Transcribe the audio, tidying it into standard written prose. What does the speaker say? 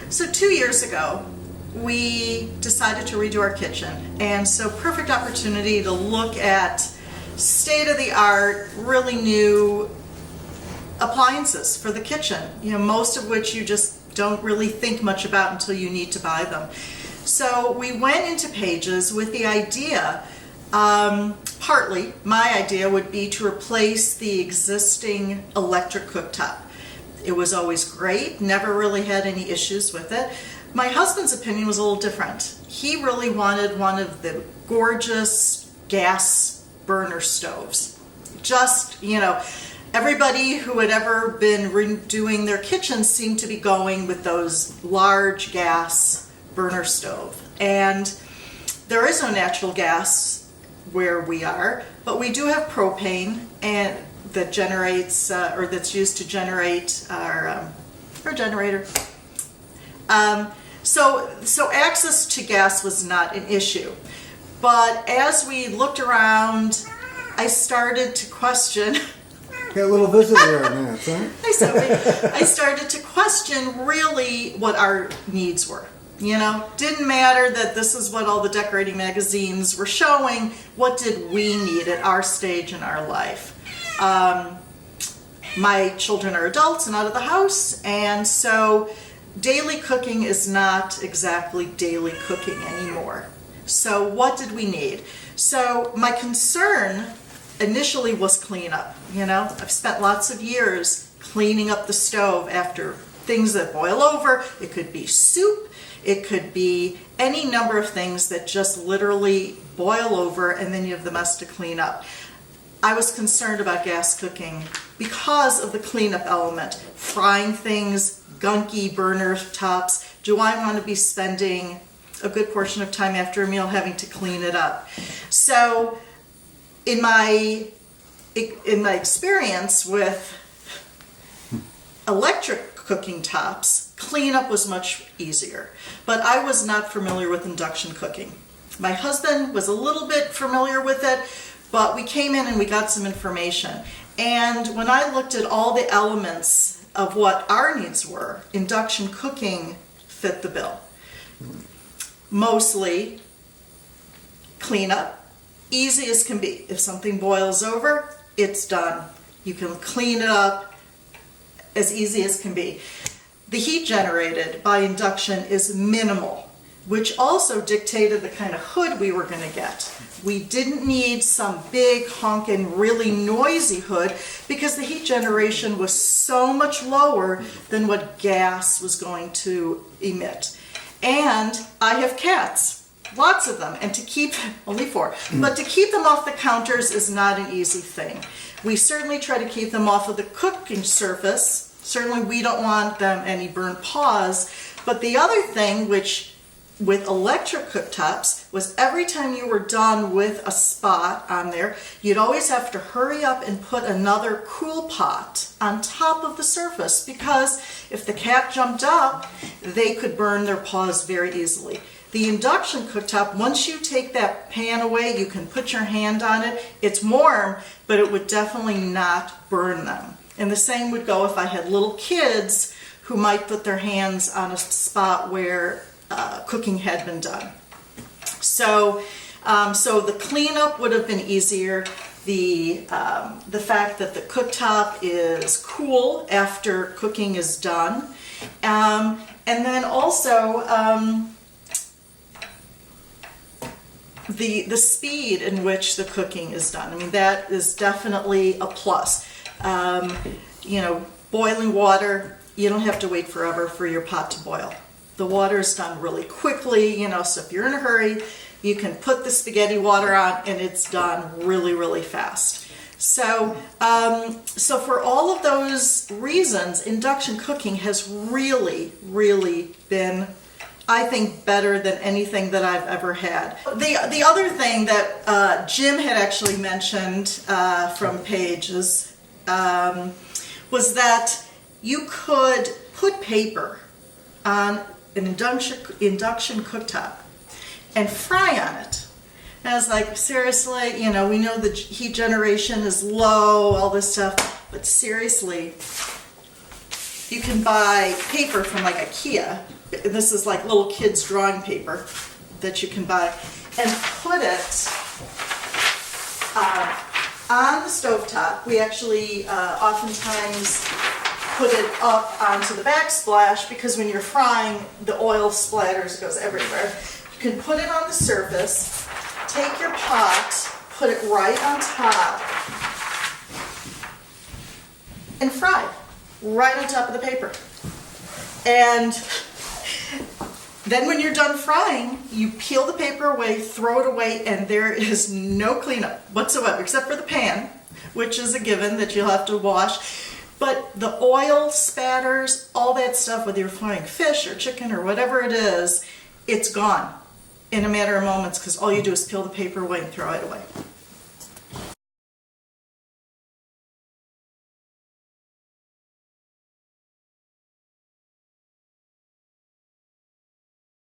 So 2 years ago, we decided to redo our kitchen, and so perfect opportunity to look at state-of-the-art, really new appliances for the kitchen, most of which you just don't really think much about until you need to buy them. So we went into Pages with the idea, partly my idea would be to replace the existing electric cooktop. It was always great, never really had any issues with it. My husband's opinion was a little different. He really wanted one of the gorgeous gas burner stoves. Just, everybody who had ever been redoing their kitchen seemed to be going with those large gas burner stove. And there is no natural gas where we are, but we do have propane and that generates, or that's used to generate our generator. So access to gas was not an issue. But as we looked around, I started to question. Got a little visit here in minutes, huh? I started to question really what our needs were. Didn't matter that this is what all the decorating magazines were showing. What did we need at our stage in our life? My children are adults and out of the house, and so daily cooking is not exactly daily cooking anymore. So what did we need? So my concern initially was cleanup. I've spent lots of years cleaning up the stove after things that boil over. It could be soup. It could be any number of things that just literally boil over, and then you have the mess to clean up. I was concerned about gas cooking because of the cleanup element. Frying things, gunky burner tops. Do I want to be spending a good portion of time after a meal having to clean it up? So in my experience with electric cooking tops, cleanup was much easier. But I was not familiar with induction cooking. My husband was a little bit familiar with it, but we came in and we got some information. And when I looked at all the elements of what our needs were, induction cooking fit the bill. Mostly cleanup, easy as can be. If something boils over, it's done. You can clean it up as easy as can be. The heat generated by induction is minimal, which also dictated the kind of hood we were going to get. We didn't need some big honking, really noisy hood because the heat generation was so much lower than what gas was going to emit. And I have cats, lots of them, and to keep, only 4, but to keep them off the counters is not an easy thing. We certainly try to keep them off of the cooking surface. Certainly we don't want them any burnt paws. But the other thing, which with electric cooktops, was every time you were done with a spot on there, you'd always have to hurry up and put another cool pot on top of the surface, because if the cat jumped up, they could burn their paws very easily. The induction cooktop, once you take that pan away, you can put your hand on it. It's warm, but it would definitely not burn them. And the same would go if I had little kids who might put their hands on a spot where cooking had been done. So the cleanup would have been easier. The fact that the cooktop is cool after cooking is done, and then also the speed in which the cooking is done. I mean, that is definitely a plus. Boiling water, you don't have to wait forever for your pot to boil. The water is done really quickly, so if you're in a hurry, you can put the spaghetti water on and it's done really, really fast. So for all of those reasons, induction cooking has really, really been, I think, better than anything that I've ever had. The other thing that Jim had actually mentioned from Pages was that you could put paper on an induction cooktop and fry on it. And I was like, seriously, we know the heat generation is low, all this stuff, but seriously, You can buy paper from like IKEA. This is like little kids drawing paper that you can buy, and put it on the stovetop. We actually oftentimes put it up onto the backsplash because when you're frying, the oil splatters, goes everywhere. You can put it on the surface, take your pot, put it right on top, and fry right on top of the paper. And then when you're done frying, you peel the paper away, throw it away, and there is no cleanup whatsoever, except for the pan, which is a given that you'll have to wash. But the oil spatters, all that stuff, whether you're frying fish or chicken or whatever it is, it's gone in a matter of moments because all you do is peel the paper away and throw it away.